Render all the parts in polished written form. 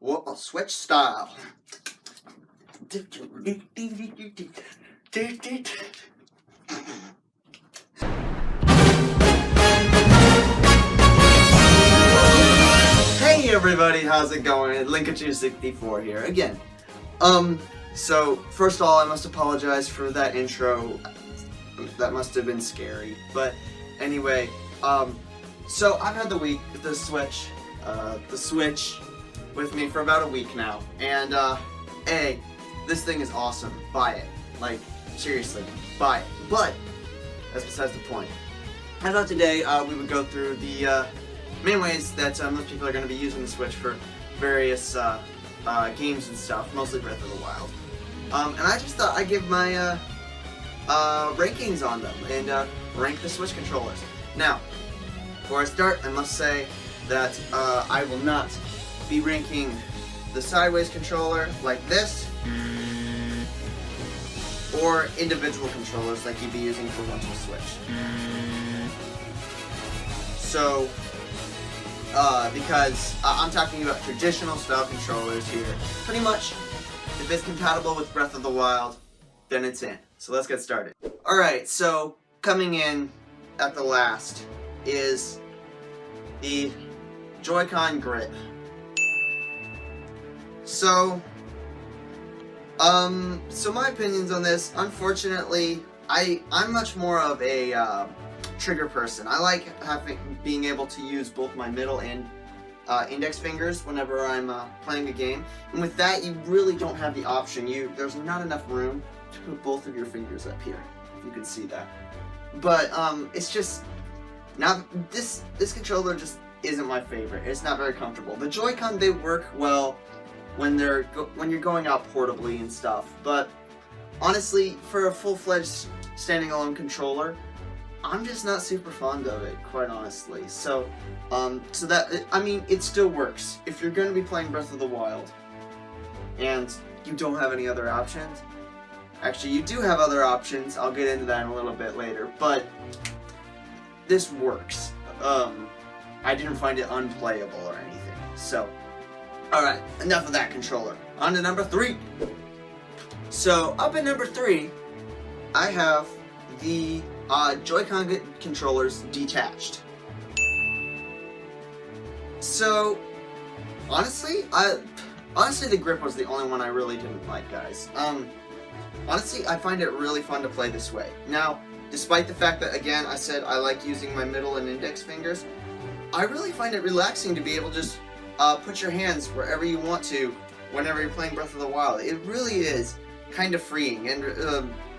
Well, switch style. Hey everybody, how's it going? Linkachu64 here again. So first of all, I must apologize for that intro. That must have been scary. But anyway, so I've had the Switch with me for about a week now, and hey, this thing is awesome. Buy it. Like, seriously, buy it. But that's besides the point. I thought today we would go through the main ways that most people are going to be using the Switch for various games and stuff, mostly Breath of the Wild. And I just thought I'd give my rankings on them and rank the Switch controllers. Now, before I start, I must say that I will not be ranking the sideways controller like this, or individual controllers like you'd be using for one to Switch. So, because I'm talking about traditional style controllers here. Pretty much, if it's compatible with Breath of the Wild, then it's in. So let's get started. Alright, so coming in at the last is the Joy-Con grip. So my opinions on this, unfortunately, I'm much more of a trigger person. I like being able to use both my middle and index fingers whenever I'm playing a game. And with that, you really don't have the option. There's not enough room to put both of your fingers up here, if you can see that. But it's just not this controller just isn't my favorite. It's not very comfortable. The Joy-Con, they work well when you're going out portably and stuff. But honestly, for a full-fledged standing-alone controller, I'm just not super fond of it, quite honestly. So that, I mean, it still works. If you're going to be playing Breath of the Wild, and you don't have any other options, actually, you do have other options. I'll get into that in a little bit later, but this works. I didn't find it unplayable or anything. So, alright, enough of that controller. On to number 3. So, up at number 3, I have the Joy-Con controllers detached. So, honestly, the grip was the only one I really didn't like, guys. Honestly, I find it really fun to play this way. Now, despite the fact that, again, I said I like using my middle and index fingers, I really find it relaxing to be able to just put your hands wherever you want to whenever you're playing Breath of the Wild. It really is kind of freeing, and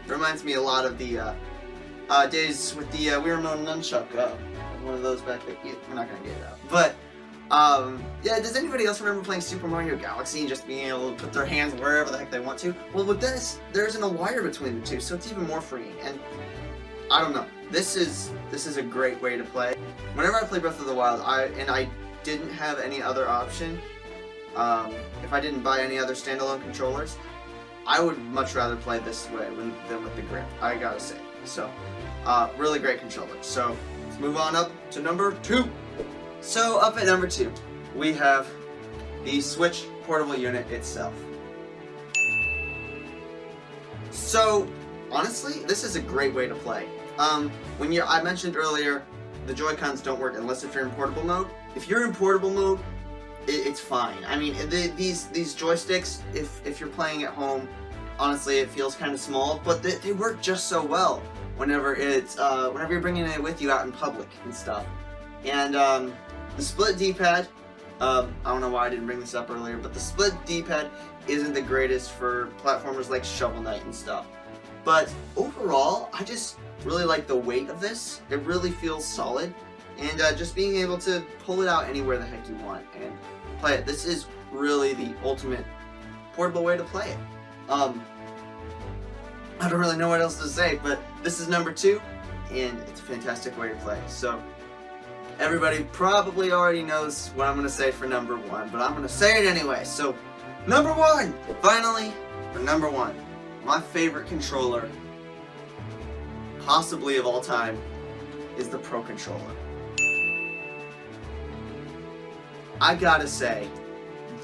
reminds me a lot of the days with the Wiimote nunchuck. One of those back there. We're not going to get it out. But, yeah, does anybody else remember playing Super Mario Galaxy and just being able to put their hands wherever the heck they want to? Well, with this, there isn't a wire between the two, so it's even more freeing. And I don't know. This is a great way to play. Whenever I play Breath of the Wild, I didn't have any other option, if I didn't buy any other standalone controllers, I would much rather play this way than with the grip, I gotta say. So, really great controller. So, let's move on up to number 2. So, up at number 2, we have the Switch portable unit itself. So, honestly, this is a great way to play. I mentioned earlier, the Joy-Cons don't work unless if you're in portable mode. If you're in portable mode, it's fine. I mean, these joysticks, if you're playing at home, honestly, it feels kind of small, but they work just so well whenever you're bringing it with you out in public and stuff. And the split D-pad, I don't know why I didn't bring this up earlier, but the split D-pad isn't the greatest for platformers like Shovel Knight and stuff. But overall, I just really like the weight of this. It really feels solid, and just being able to pull it out anywhere the heck you want and play it. This is really the ultimate portable way to play it. I don't really know what else to say, but this is number 2, and it's a fantastic way to play. So, everybody probably already knows what I'm going to say for number 1, but I'm going to say it anyway. So, number 1! Finally, for number 1. My favorite controller, possibly of all time, is the Pro Controller. I gotta say,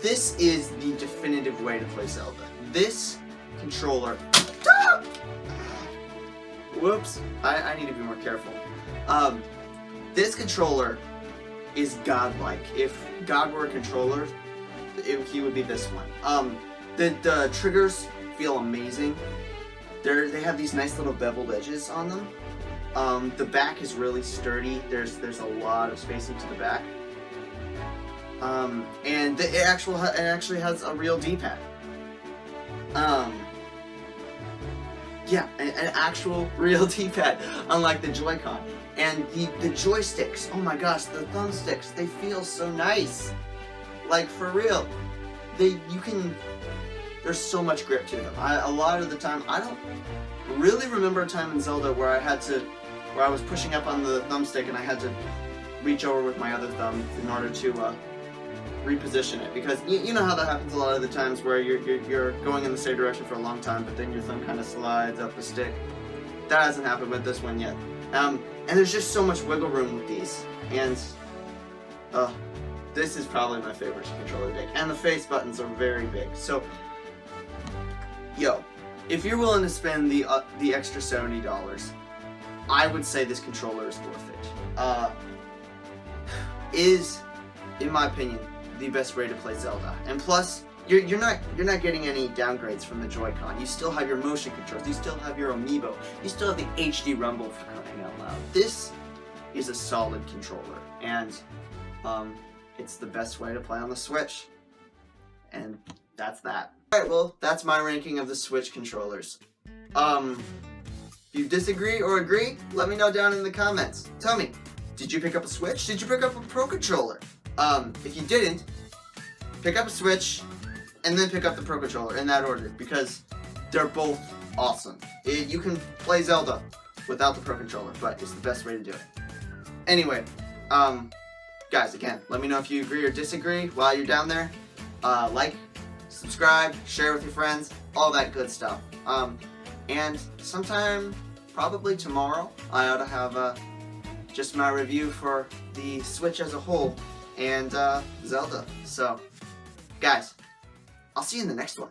this is the definitive way to play Zelda. This controller. Whoops! I need to be more careful. This controller is godlike. If God were a controller, he would be this one. The triggers feel amazing. They have these nice little beveled edges on them. The back is really sturdy. There's a lot of spacing to the back. And it actually has a real D-pad. Yeah, an actual real D-pad, unlike the Joy-Con. And the joysticks, oh my gosh, the thumbsticks, they feel so nice. Like, for real. There's so much grip to them. A lot of the time, I don't really remember a time in Zelda where I was pushing up on the thumbstick and I had to reach over with my other thumb in order to reposition it, because you know how that happens a lot of the times where you're going in the same direction for a long time, but then your thumb kind of slides up the stick. That hasn't happened with this one yet. And there's just so much wiggle room with these, and this is probably my favorite controller deck. And the face buttons are very big. So, yo, if you're willing to spend the extra $70, I would say this controller is worth it. Is, in my opinion, the best way to play Zelda. And plus, you're not getting any downgrades from the Joy-Con. You still have your motion controls. You still have your amiibo. You still have the HD rumble, for crying out loud. This is a solid controller, and it's the best way to play on the Switch. And that's that. Alright, well, that's my ranking of the Switch controllers. If you disagree or agree, let me know down in the comments. Tell me, did you pick up a Switch? Did you pick up a Pro Controller? If you didn't, pick up a Switch, and then pick up the Pro Controller in that order, because they're both awesome. You can play Zelda without the Pro Controller, but it's the best way to do it. Anyway, guys, again, let me know if you agree or disagree while you're down there. Like, subscribe, share with your friends, all that good stuff. And sometime, probably tomorrow, I ought to have just my review for the Switch as a whole and Zelda. So, guys, I'll see you in the next one.